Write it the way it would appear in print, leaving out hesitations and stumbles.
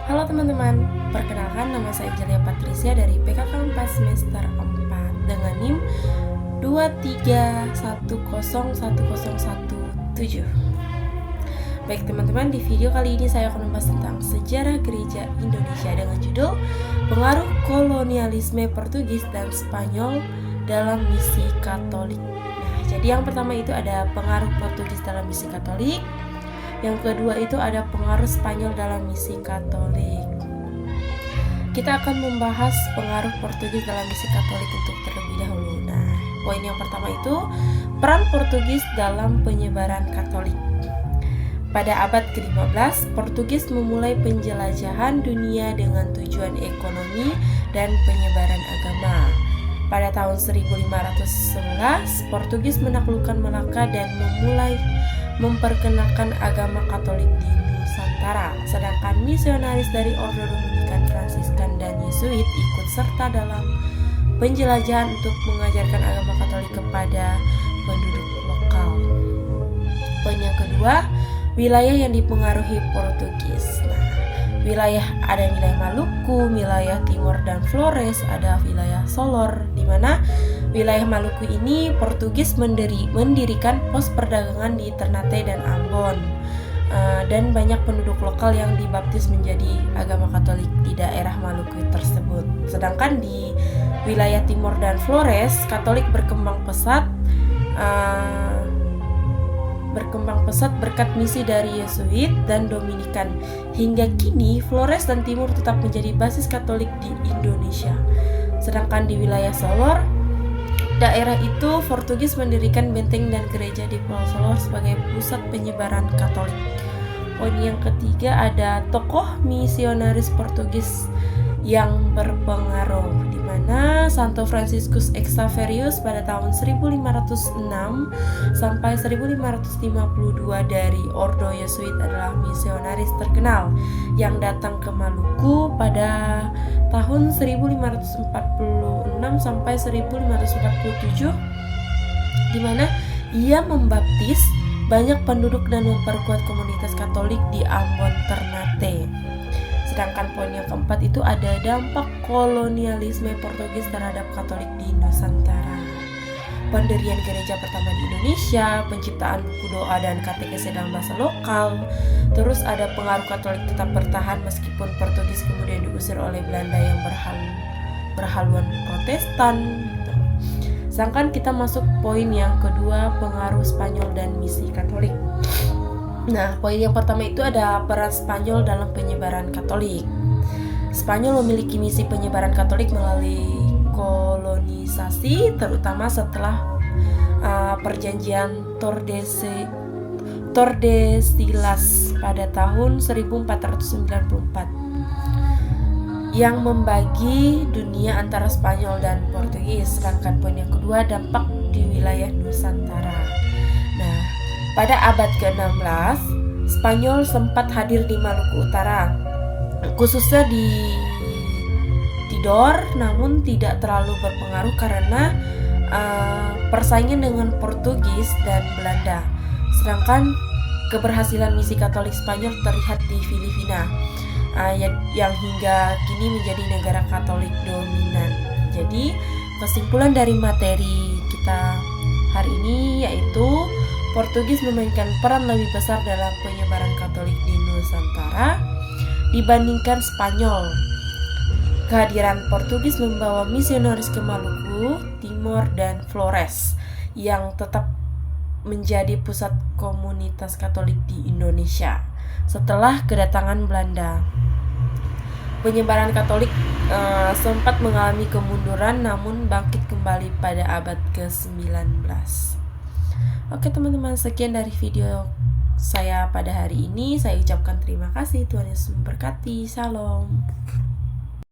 Halo teman-teman, perkenalkan nama saya Jelia Patricia dari PKK 4 semester 4 dengan NIM 231010117. Baik teman-teman, di video kali ini saya akan membahas tentang sejarah gereja Indonesia dengan judul Pengaruh Kolonialisme Portugis dan Spanyol dalam Misi Katolik. Nah, jadi yang pertama itu ada pengaruh Portugis dalam misi Katolik. Yang kedua itu ada pengaruh Spanyol dalam misi Katolik. Kita akan membahas pengaruh Portugis dalam misi Katolik untuk terlebih dahulu. Nah, poin yang pertama itu peran Portugis dalam penyebaran Katolik. Pada abad ke-15, Portugis memulai penjelajahan dunia dengan tujuan ekonomi dan penyebaran agama. Pada tahun 1511, Portugis menaklukkan Melaka dan mulai memperkenalkan agama Katolik di Nusantara. Sedangkan misionaris dari Ordo Dominikan, Fransiskan, dan Yesuit ikut serta dalam penjelajahan untuk mengajarkan agama Katolik kepada penduduk lokal. Poin yang kedua, wilayah yang dipengaruhi Portugis. Nah, ada wilayah Maluku, wilayah Timor dan Flores, ada wilayah Solor, di mana wilayah Maluku ini Portugis mendirikan pos perdagangan di Ternate dan Ambon, dan banyak penduduk lokal yang dibaptis menjadi agama Katolik di daerah Maluku tersebut. Sedangkan di wilayah Timor dan Flores, Katolik berkembang pesat berkat misi dari Yesuit dan Dominikan. Hingga kini, Flores dan Timur tetap menjadi basis Katolik di Indonesia. Sedangkan di wilayah Solor, daerah itu Portugis mendirikan benteng dan gereja di Pulau Solor sebagai pusat penyebaran Katolik. Poin yang ketiga ada tokoh misionaris Portugis yang berpengaruh, di mana Santo Franciscus Xaverius pada tahun 1506 sampai 1552 dari Ordo Yesuit adalah misionaris terkenal yang datang ke Maluku pada tahun 1546 sampai 1547, di mana ia membaptis banyak penduduk dan memperkuat komunitas Katolik di Ambon Ternate. Sedangkan poin yang keempat itu ada dampak kolonialisme Portugis terhadap Katolik di Nusantara. Pendirian gereja pertama di Indonesia, penciptaan buku doa dan katekese dalam bahasa lokal. Terus ada pengaruh Katolik tetap bertahan meskipun Portugis kemudian diusir oleh Belanda yang berhaluan Protestan. Sedangkan kita masuk poin yang kedua, pengaruh Spanyol dan misi Katolik. Nah, poin yang pertama itu ada peran Spanyol dalam penyebaran Katolik. Spanyol memiliki misi penyebaran Katolik melalui kolonisasi, terutama setelah perjanjian Tordesillas pada tahun 1494 yang membagi dunia antara Spanyol dan Portugis. Sedangkan poin yang kedua, dampak di wilayah Nusantara. Nah, pada abad ke-16, Spanyol sempat hadir di Maluku Utara, khususnya di Tidor, namun tidak terlalu berpengaruh karena persaingan dengan Portugis dan Belanda. Sedangkan keberhasilan misi Katolik Spanyol terlihat di Filipina, yang hingga kini menjadi negara Katolik dominan. Jadi, kesimpulan dari materi kita hari ini yaitu Portugis memainkan peran lebih besar dalam penyebaran Katolik di Nusantara dibandingkan Spanyol. Kehadiran Portugis membawa misionaris ke Maluku, Timor, dan Flores yang tetap menjadi pusat komunitas Katolik di Indonesia. Setelah kedatangan Belanda, penyebaran Katolik sempat mengalami kemunduran namun bangkit kembali pada abad ke-19. Oke teman-teman, sekian dari video saya pada hari ini. Saya ucapkan terima kasih. Tuhan Yesus memberkati. Shalom.